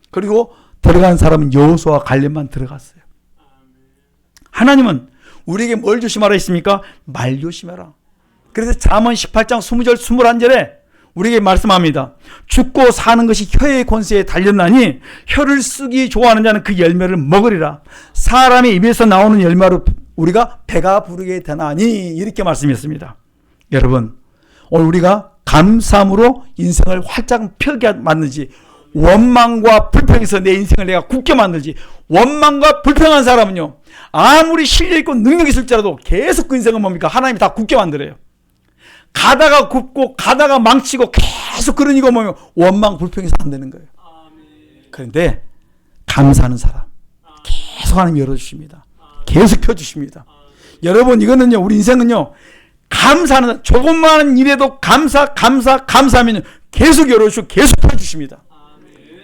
그리고 들어간 사람은 여호수아와 갈렙만 들어갔어요. 하나님은 우리에게 뭘 조심하라 했습니까? 말 조심하라. 그래서 잠언 18장 20절 21절에 우리에게 말씀합니다. 죽고 사는 것이 혀의 권세에 달렸나니 혀를 쓰기 좋아하는 자는 그 열매를 먹으리라. 사람의 입에서 나오는 열매로 우리가 배가 부르게 되나니, 이렇게 말씀했습니다. 여러분, 오늘 우리가 감사함으로 인생을 활짝 펴게 만들지, 원망과 불평에서 내 인생을 내가 굳게 만들지, 원망과 불평한 사람은요 아무리 실력 있고 능력 있을지라도 계속 그 인생은 뭡니까? 하나님이 다 굳게 만들어요. 가다가 굽고 가다가 망치고 계속 그런 이거 보면 원망 불평해서 안 되는 거예요. 그런데 감사하는 사람 계속 하나님 열어주십니다. 계속 펴주십니다. 여러분, 이거는요, 우리 인생은요, 감사하는, 조금만 일에도 감사하면 계속 열어주시고 계속 펴주십니다.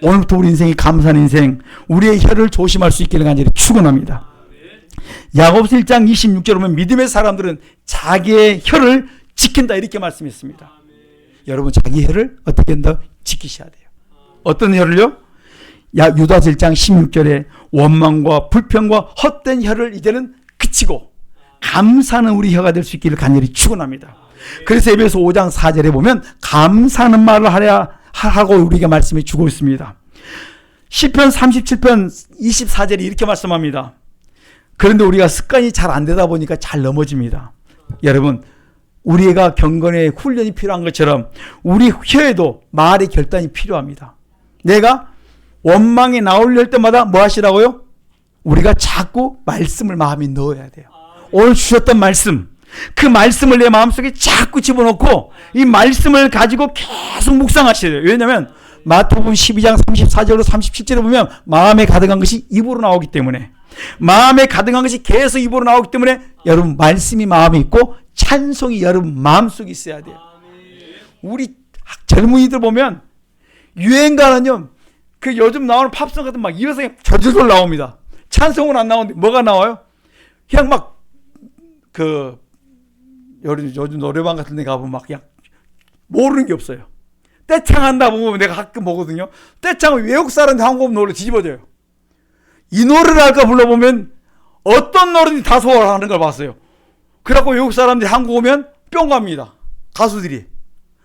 오늘부터 우리 인생이 감사하는 인생, 우리의 혀를 조심할 수 있기를 간절히 축원합니다. 야고보서 1장 26절에 보면 믿음의 사람들은 자기의 혀를 지킨다, 이렇게 말씀했습니다. 여러분, 자기 혀를 어떻게 한다? 지키셔야 돼요. 어떤 혀를요? 유다서 1장 16절에 원망과 불평과 헛된 혀를 이제는 그치고 감사하는 우리 혀가 될 수 있기를 간절히 축원합니다. 그래서 에베소 5장 4절에 보면 감사하는 말을 하고 우리에게 말씀해 주고 있습니다. 시편 37편 24절에 이렇게 말씀합니다. 그런데 우리가 습관이 잘 안 되다 보니까 잘 넘어집니다. 여러분, 우리가 경건의 훈련이 필요한 것처럼 우리 혀에도 말의 결단이 필요합니다. 내가 원망이 나오려 할 때마다 뭐 하시라고요? 우리가 자꾸 말씀을 마음에 넣어야 돼요. 오늘 주셨던 말씀, 그 말씀을 내 마음속에 자꾸 집어넣고 이 말씀을 가지고 계속 묵상하셔야 돼요. 왜냐하면 마태복음 12장 34절로 37절에 보면 마음에 가득한 것이 입으로 나오기 때문에, 마음에 가득한 것이 계속 입으로 나오기 때문에 여러분, 말씀이 마음에 있고 찬송이 여러분 마음속에 있어야 돼요. 우리 젊은이들 보면 유행가는요, 그 요즘 나오는 팝송 같은 막 이어서 저절로 나옵니다. 찬송은 안 나오는데 뭐가 나와요? 그냥 막 요즘 노래방 같은 데 가보면 막 그냥 모르는 게 없어요. 떼창 한다 보면 내가 가끔 보거든요. 떼창은 외국 사람들 한국 노래 뒤집어져요. 이 노래를 할까 불러보면 어떤 노래인지 다 소화하는 걸 봤어요. 그래갖고 외국 사람들이 한국 오면 뿅 갑니다. 가수들이.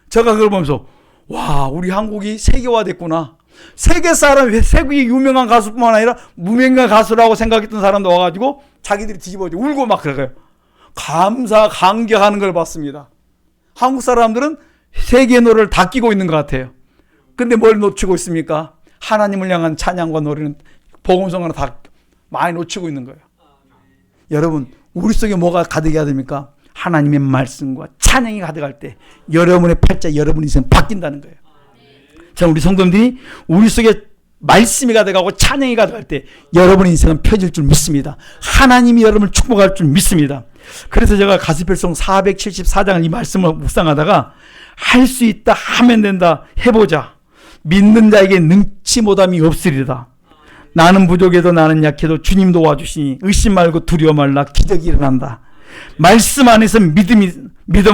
제가 그걸 보면서 와, 우리 한국이 세계화됐구나. 세계 사람, 세계 유명한 가수뿐만 아니라 무명한 가수라고 생각했던 사람도 와가지고 자기들이 뒤집어져 울고 막 그래요. 감격하는 걸 봤습니다. 한국 사람들은 세계 노래를 다 끼고 있는 것 같아요. 근데 뭘 놓치고 있습니까? 하나님을 향한 찬양과 노래는, 복음성가는 다 많이 놓치고 있는 거예요. 여러분, 우리 속에 뭐가 가득해야 됩니까? 하나님의 말씀과 찬양이 가득할 때 여러분의 팔자, 여러분 인생 바뀐다는 거예요. 자, 우리 성도님들이 우리 속에 말씀이 가득하고 찬양이 가득할 때 여러분의 인생은 펴질 줄 믿습니다. 하나님이 여러분을 축복할 줄 믿습니다. 그래서 제가 가스펠송 474장을 이 말씀을 묵상하다가 할 수 있다, 하면 된다, 해보자. 믿는 자에게 능치 못함이 없으리다. 나는 부족해도 나는 약해도 주님 도와주시니 의심 말고 두려워 말라. 기적이 일어난다. 말씀 안에서 믿음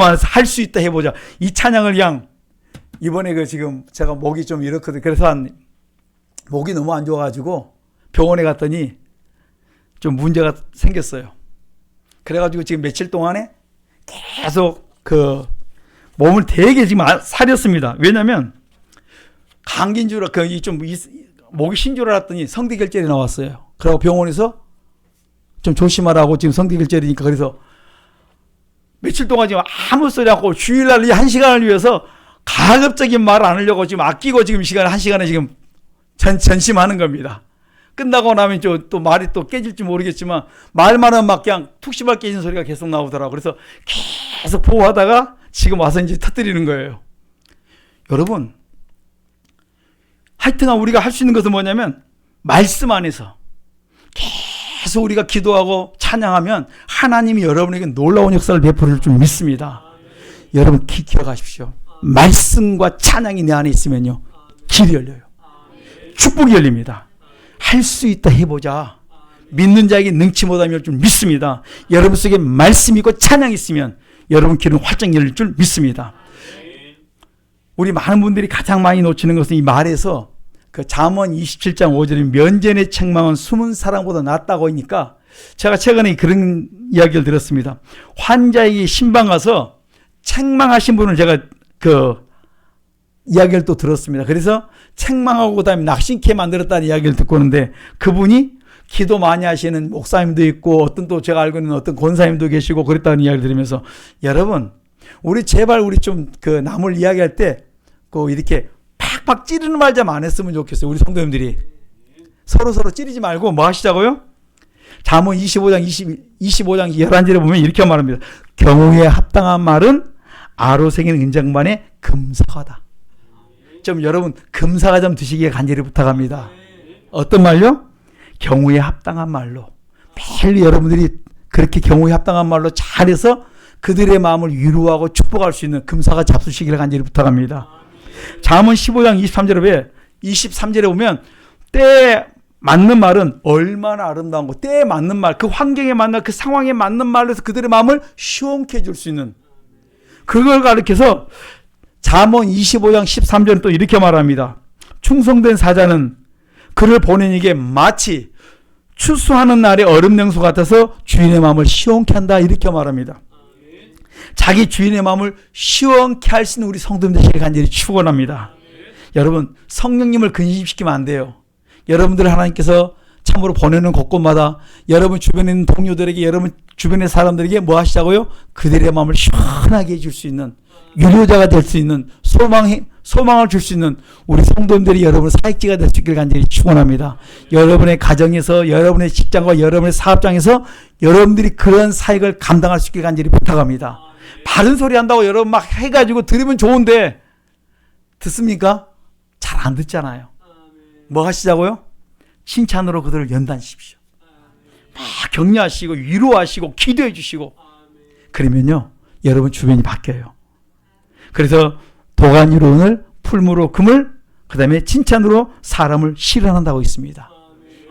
안에서 할 수 있다 해보자. 이 찬양을 그냥 이번에 지금 제가 목이 좀 이렇거든요. 그래서 목이 너무 안 좋아가지고 병원에 갔더니 좀 문제가 생겼어요. 그래가지고 지금 며칠 동안에 계속 몸을 되게 지금 사렸습니다. 왜냐면 감기인 줄 목이 쉰 줄 알았더니 성대결절이 나왔어요. 그리고 병원에서 좀 조심하라고 지금 성대결절이니까 그래서 며칠 동안 지금 아무 소리 않고 주일날 이 1시간을 위해서 가급적인 말을 안 하려고 지금 아끼고 지금 시간 1시간에 지금 전심하는 겁니다. 끝나고 나면 또 말이 또 깨질지 모르겠지만 말만 하면 막 그냥 툭시발 깨진 소리가 계속 나오더라고요. 그래서 계속 보호하다가 지금 와서 이제 터뜨리는 거예요. 여러분, 하여튼 우리가 할 수 있는 것은 뭐냐면 말씀 안에서 계속 우리가 기도하고 찬양하면 하나님이 여러분에게 놀라운 역사를 베풀을 줄 믿습니다. 여러분 기억하십시오. 말씀과 찬양이 내 안에 있으면요, 길이 열려요. 축복이 열립니다. 할 수 있다 해보자. 믿는 자에게 능치 못함이 올 줄 믿습니다. 여러분 속에 말씀이 있고 찬양이 있으면 여러분 길은 활짝 열릴 줄 믿습니다. 우리 많은 분들이 가장 많이 놓치는 것은 이 말에서 잠언 27장 5절에 면전에 책망은 숨은 사랑보다 낫다고 하니까 제가 최근에 그런 이야기를 들었습니다. 환자에게 신방 가서 책망하신 분을 제가 이야기를 또 들었습니다. 그래서 책망하고 그다음에 낙심케 만들었다는 이야기를 듣고 오는데 그분이 기도 많이 하시는 목사님도 있고 어떤 또 제가 알고 있는 어떤 권사님도 계시고 그랬다는 이야기를 들으면서 여러분 우리 제발 우리 좀 남을 이야기할 때 이렇게 팍팍 찌르는 말 좀 안 했으면 좋겠어요. 우리 성도님들이 서로 찌르지 말고 뭐 하시자고요? 잠언 25장 11절에 보면 이렇게 말합니다. 경우에 합당한 말은 아로새긴 은장반에 금사과다. 좀 여러분 금사과 좀 드시기에 간절히 부탁합니다. 어떤 말요? 경우에 합당한 말로 매일 여러분들이 그렇게 경우에 합당한 말로 잘해서 그들의 마음을 위로하고 축복할 수 있는 금사과 잡수시기를 간절히 부탁합니다. 잠언 15장 23절에 보면 때에 맞는 말은 얼마나 아름다운 거, 때에 맞는 말, 그 환경에 맞는 그 상황에 맞는 말로 해서 그들의 마음을 시원케 해줄 수 있는 그걸 가르쳐서 잠언 25장 13절은 또 이렇게 말합니다. 충성된 사자는 그를 보낸 이게 마치 추수하는 날의 얼음 냉수 같아서 주인의 마음을 시원케 한다 이렇게 말합니다. 자기 주인의 마음을 시원케 할 수 있는 우리 성도님들 되시길 간절히 축원합니다. 여러분 성령님을 근심시키면 안 돼요. 여러분들 하나님께서 참으로 보내는 곳곳마다 여러분 주변에 있는 동료들에게 여러분 주변의 사람들에게 뭐 하시자고요? 그들의 마음을 시원하게 해줄 수 있는 유료자가 될 수 있는 소망을 줄 수 있는 우리 성도님들이 여러분의 사역지가 될 수 있기를 간절히 축원합니다. 여러분의 가정에서 여러분의 직장과 여러분의 사업장에서 여러분들이 그런 사역을 감당할 수 있기를 간절히 부탁합니다. 바른 소리 한다고 여러분 막 해가지고 들으면 좋은데 듣습니까? 잘 안 듣잖아요. 뭐 하시자고요? 칭찬으로 그들을 연단하십시오. 막 격려하시고 위로하시고 기도해 주시고 그러면요 여러분 주변이 바뀌어요. 그래서 도가니로 은을 풀무로 금을 그 다음에 칭찬으로 사람을 실현한다고 있습니다.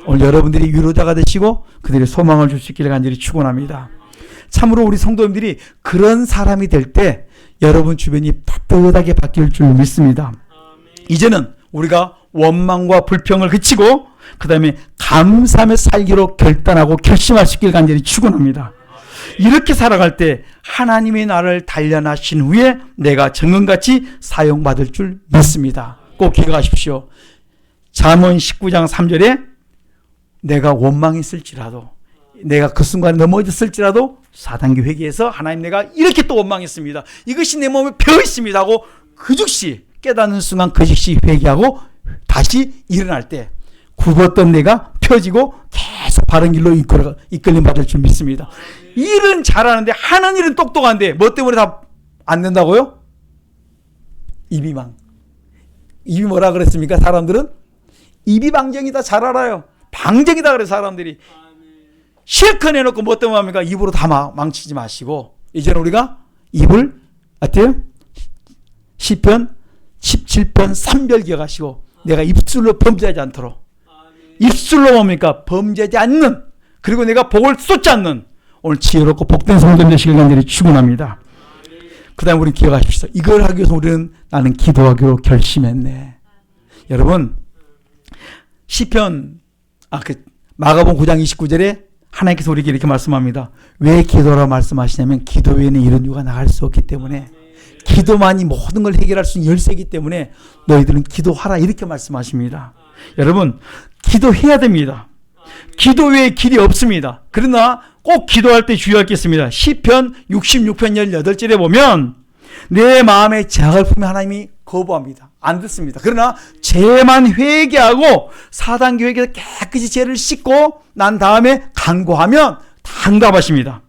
오늘 여러분들이 위로자가 되시고 그들의 소망을 줄 수 있기를 간절히 축원합니다. 참으로 우리 성도님들이 그런 사람이 될 때 여러분 주변이 따뜻하게 바뀔 줄 믿습니다. 이제는 우리가 원망과 불평을 그치고 그 다음에 감사하며 살기로 결단하고 결심할 수 있기를 간절히 축원합니다. 이렇게 살아갈 때 하나님이 나를 단련하신 후에 내가 정금같이 사용받을 줄 믿습니다. 꼭 기억하십시오. 잠언 19장 3절에 내가 원망했을지라도 내가 그 순간에 넘어졌을지라도 4단계 회개해서 하나님 내가 이렇게 또 원망했습니다. 이것이 내 몸에 배어 있습니다 하고 그 즉시 깨닫는 순간 그 즉시 회개하고 다시 일어날 때 굽었던 내가 지켜지고 계속 바른 길로 이끌림 받을 줄 믿습니다. 일은 잘하는데 하는 일은 똑똑한데 뭐 때문에 다 안 된다고요? 입이 뭐라 그랬습니까? 사람들은 입이 방정이다 잘 알아요. 방정이다 그래 사람들이. 실컷 해놓고 뭐 때문에 합니까? 입으로 다 망치지 마시고 이제는 우리가 입을 어때요? 시편 17편 3별 기억하시고 내가 입술로 범죄하지 않도록 입술로 뭡니까? 범죄하지 않는 그리고 내가 복을 쏟지 않는 오늘 지혜롭고 복된 성도님 되시길 간절히 축원합니다. 그 다음에 우리 기억하십시오. 이걸 하기 위해서 우리는 나는 기도하기로 결심했네. 여러분 시편 마가복음 9장 29절에 하나님께서 우리에게 이렇게 말씀합니다. 왜 기도라 말씀하시냐면 기도 외에는 이런 이유가 나갈 수 없기 때문에 기도만이 모든 걸 해결할 수 있는 열쇠이기 때문에 너희들은 기도하라 이렇게 말씀하십니다. 여러분 기도해야 됩니다. 기도 외에 길이 없습니다. 그러나 꼭 기도할 때 주의할 게 있습니다. 시편 66편 18절에 보면 내 마음에 제약을 품면 하나님이 거부합니다. 안 듣습니다. 그러나 죄만 회개하고 사단계 회개해서 깨끗이 죄를 씻고 난 다음에 간구하면 다 응답하십니다.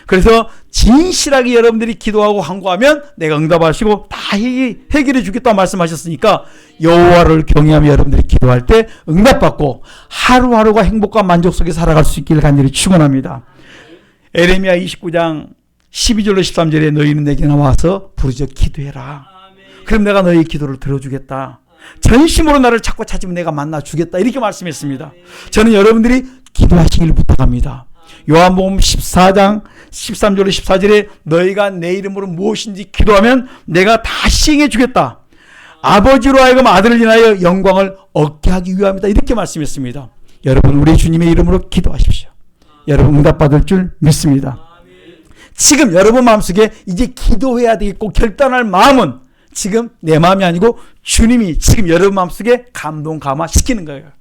그래서 진실하게 여러분들이 기도하고 간구하면 내가 응답하시고 다 해결해 주겠다 말씀하셨으니까 여호와를 경외하며 여러분들이 기도할 때 응답받고 하루하루가 행복과 만족 속에 살아갈 수 있기를 간절히 축원합니다. 에레미야 29장 12절로 13절에 너희는 내게 나와서 부르짖어 기도해라. 그럼 내가 너희의 기도를 들어주겠다. 전심으로 나를 찾고 찾으면 내가 만나주겠다. 이렇게 말씀했습니다. 저는 여러분들이 기도하시길 부탁합니다. 요한복음 14장 13절로 14절에 너희가 내 이름으로 무엇인지 기도하면 내가 다 시행해 주겠다. 아버지로 하여금 아들을 인하여 영광을 얻게 하기 위함이다. 이렇게 말씀했습니다. 여러분 우리 주님의 이름으로 기도하십시오. 여러분 응답받을 줄 믿습니다. 지금 여러분 마음속에 이제 기도해야 되겠고 결단할 마음은 지금 내 마음이 아니고 주님이 지금 여러분 마음속에 감동 감화시키는 거예요.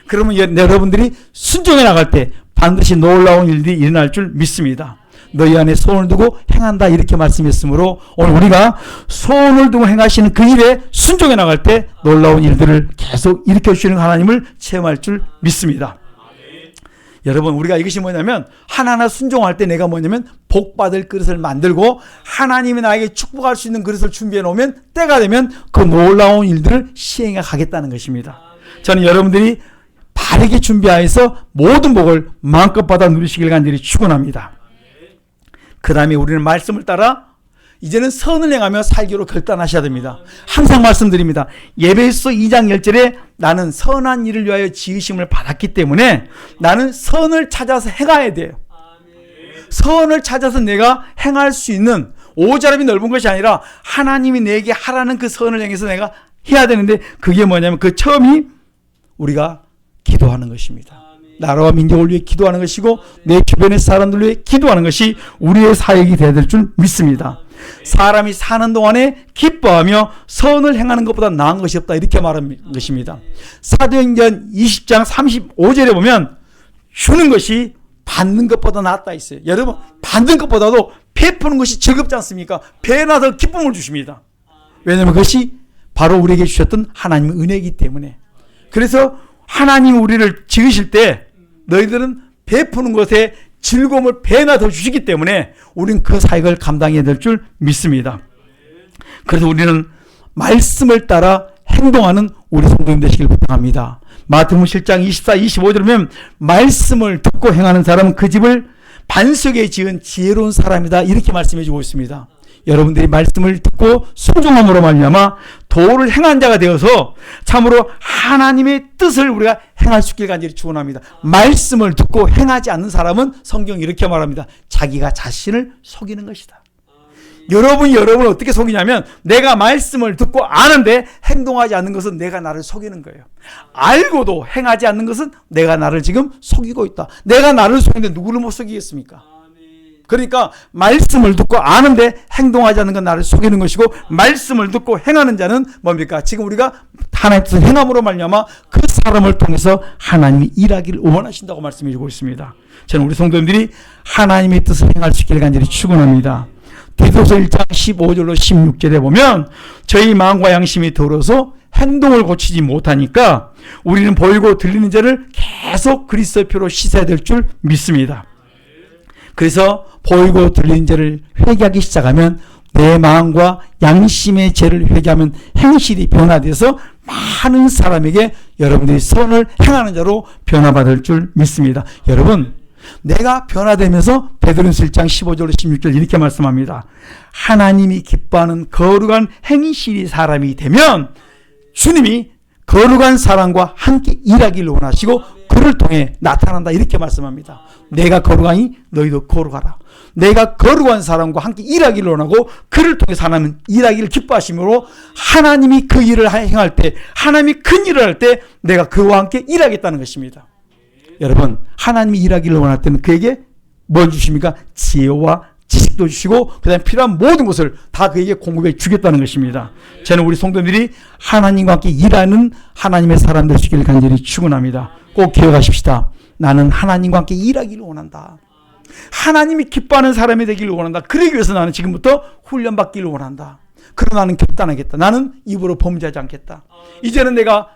그러면 여러분들이 순종해 나갈 때 반드시 놀라운 일들이 일어날 줄 믿습니다. 너희 안에 소원을 두고 행한다 이렇게 말씀했으므로 오늘 우리가 소원을 두고 행하시는 그 일에 순종해 나갈 때 놀라운 일들을 계속 일으켜주시는 하나님을 체험할 줄 믿습니다. 여러분 우리가 이것이 뭐냐면 하나하나 순종할 때 내가 뭐냐면 복받을 그릇을 만들고 하나님이 나에게 축복할 수 있는 그릇을 준비해 놓으면 때가 되면 그 놀라운 일들을 시행해 가겠다는 것입니다. 저는 여러분들이 바르게 준비하여서 모든 복을 마음껏 받아 누리시길 간절히 축원합니다. 그 다음에 우리는 말씀을 따라 이제는 선을 행하며 살기로 결단하셔야 됩니다. 항상 말씀드립니다. 에베소 2장 10절에 나는 선한 일을 위하여 지으심을 받았기 때문에 나는 선을 찾아서 행해야 돼요. 선을 찾아서 내가 행할 수 있는 오자람이 넓은 것이 아니라 하나님이 내게 하라는 그 선을 행해서 내가 해야 되는데 그게 뭐냐면 그 처음이 우리가 기도하는 것입니다. 나라와 민족을 위해 기도하는 것이고 내 주변의 사람들을 위해 기도하는 것이 우리의 사역이 되어야 될 줄 믿습니다. 사람이 사는 동안에 기뻐하며 선을 행하는 것보다 나은 것이 없다 이렇게 말하는 것입니다. 사도행전 20장 35절에 보면 주는 것이 받는 것보다 낫다 있어요. 여러분 받는 것보다도 베푸는 것이 즐겁지 않습니까? 배나 더 기쁨을 주십니다. 왜냐하면 그것이 바로 우리에게 주셨던 하나님의 은혜이기 때문에. 그래서 하나님 우리를 지으실 때 너희들은 베푸는 것에 즐거움을 배나 더 주시기 때문에 우리는 그 사역을 감당해야 될 줄 믿습니다. 그래서 우리는 말씀을 따라 행동하는 우리 성도님 되시길 부탁합니다. 마태복음 7장 24, 25절에 보면 말씀을 듣고 행하는 사람은 그 집을 반석에 지은 지혜로운 사람이다 이렇게 말씀해 주고 있습니다. 여러분들이 말씀을 듣고 순종함으로 말미암아 도를 행한 자가 되어서 참으로 하나님의 뜻을 우리가 행할 수 있길 간절히 축원합니다. 말씀을 듣고 행하지 않는 사람은 성경이 이렇게 말합니다. 자기가 자신을 속이는 것이다. 여러분을 어떻게 속이냐면 내가 말씀을 듣고 아는데 행동하지 않는 것은 내가 나를 속이는 거예요. 알고도 행하지 않는 것은 내가 나를 지금 속이고 있다. 내가 나를 속이는데 누구를 못 속이겠습니까? 그러니까 말씀을 듣고 아는데 행동하지 않는 건 나를 속이는 것이고 말씀을 듣고 행하는 자는 뭡니까? 지금 우리가 하나님의 뜻을 행함으로 말미암아 그 사람을 통해서 하나님이 일하기를 원하신다고 말씀해 주고 있습니다. 저는 우리 성도님들이 하나님의 뜻을 행할 수 있기를 간절히 축원합니다. 디도서 1장 15절로 16절에 보면 저희 마음과 양심이 더러워서 행동을 고치지 못하니까 우리는 보이고 들리는 죄를 계속 그리스도의 피로 씻어야 될 줄 믿습니다. 그래서 보이고 들리는 죄를 회개하기 시작하면 내 마음과 양심의 죄를 회개하면 행실이 변화돼서 많은 사람에게 여러분들이 선을 행하는 자로 변화받을 줄 믿습니다. 여러분, 내가 변화되면서 베드로전서 1장 15절 16절 이렇게 말씀합니다. 하나님이 기뻐하는 거룩한 행실이 사람이 되면 주님이 거룩한 사람과 함께 일하기를 원하시고 그를 통해 나타난다 이렇게 말씀합니다. 내가 거룩하니 너희도 거룩하라. 내가 거룩한 사람과 함께 일하기를 원하고 그를 통해 하나님은 일하기를 기뻐하심으로 하나님이 그 일을 행할 때, 하나님이 큰 일을 할 때 내가 그와 함께 일하겠다는 것입니다. 여러분, 하나님이 일하기를 원할 때는 그에게 뭘 주십니까? 지혜와 지식도 주시고 그 다음에 필요한 모든 것을 다 그에게 공급해 주겠다는 것입니다. 저는 우리 성도들이 하나님과 함께 일하는 하나님의 사람 되시기를 간절히 축원합니다. 꼭 기억하십시다. 나는 하나님과 함께 일하기를 원한다. 하나님이 기뻐하는 사람이 되기를 원한다. 그러기 위해서 나는 지금부터 훈련받기를 원한다. 그러나 나는 결단하겠다. 나는 입으로 범죄하지 않겠다. 이제는 내가,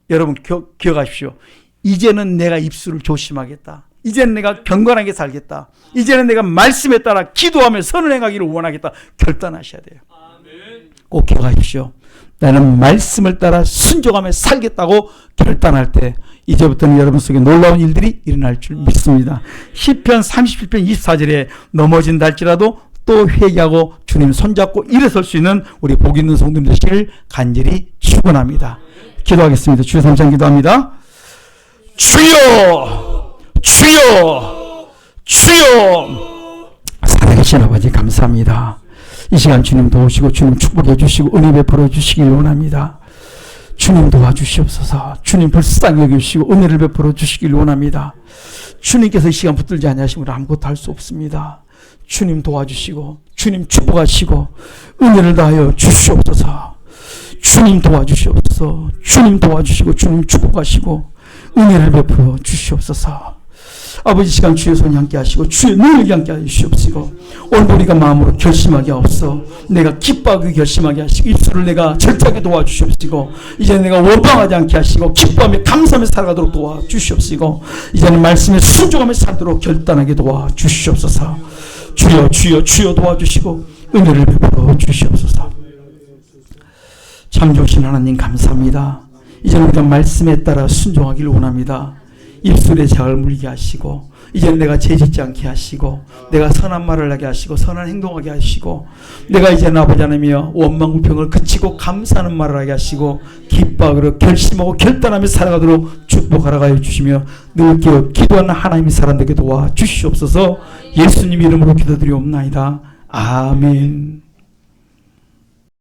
여러분 기억하십시오. 이제는 내가 입술을 조심하겠다. 이제는 내가 경건하게 살겠다. 이제는 내가 말씀에 따라 기도하며 선을 행하기를 원하겠다. 결단하셔야 돼요. 꼭 기억하십시오. 나는 말씀을 따라 순종하며 살겠다고 결단할 때 이제부터는 여러분 속에 놀라운 일들이 일어날 줄 믿습니다. 시편 37편 24절에 넘어진다 할지라도 또 회개하고 주님 손잡고 일어설 수 있는 우리 복 있는 성도님 되시길 간절히 축원합니다. 기도하겠습니다. 주여 3장 기도합니다. 주여, 주여, 주여. 살아계신 아버지 감사합니다. 이 시간 주님 도우시고 주님 축복해 주시고 은혜 베풀어 주시길 원합니다. 주님 도와주시옵소서. 주님 불쌍히 여기시고 은혜를 베풀어 주시길 원합니다. 주님께서 이 시간 붙들지 아니하시면 아무것도 할 수 없습니다. 주님 도와주시고 주님 축복하시고 은혜를 다하여 주시옵소서. 주님 도와주시옵소서. 주님 도와주시고 주님 축복하시고 은혜를 베풀어 주시옵소서. 아버지 시간 주의 손이 함께 하시고 주의 능력이 함께 하시옵시고 오늘 우리가 마음으로 결심하게 하옵소서. 내가 기뻐하게 결심하게 하시고 입술을 내가 절제하게 도와주시옵시고 이제는 내가 원망하지 않게 하시고 기뻐하며 감사하며 살아가도록 도와주시옵시고 이제는 말씀에 순종하며 살도록 결단하게 도와주시옵소서. 주여 주여 주여 도와주시고 은혜를 베풀어 주시옵소서. 참 좋으신 하나님 감사합니다. 이제는 우리가 말씀에 따라 순종하기를 원합니다. 입술에 자을 물게 하시고 이제는 내가 죄짓지 않게 하시고 내가 선한 말을 하게 하시고 선한 행동하게 하시고 내가 이제는 아버지 하나님이여 원망 불평을 그치고 감사하는 말을 하게 하시고 기뻐하고 결심하고 결단하며 살아가도록 축복하라 하여 주시며 늘 기도하는 하나님의 사람들에게 도와주시옵소서. 예수님 이름으로 기도드리옵나이다. 아멘.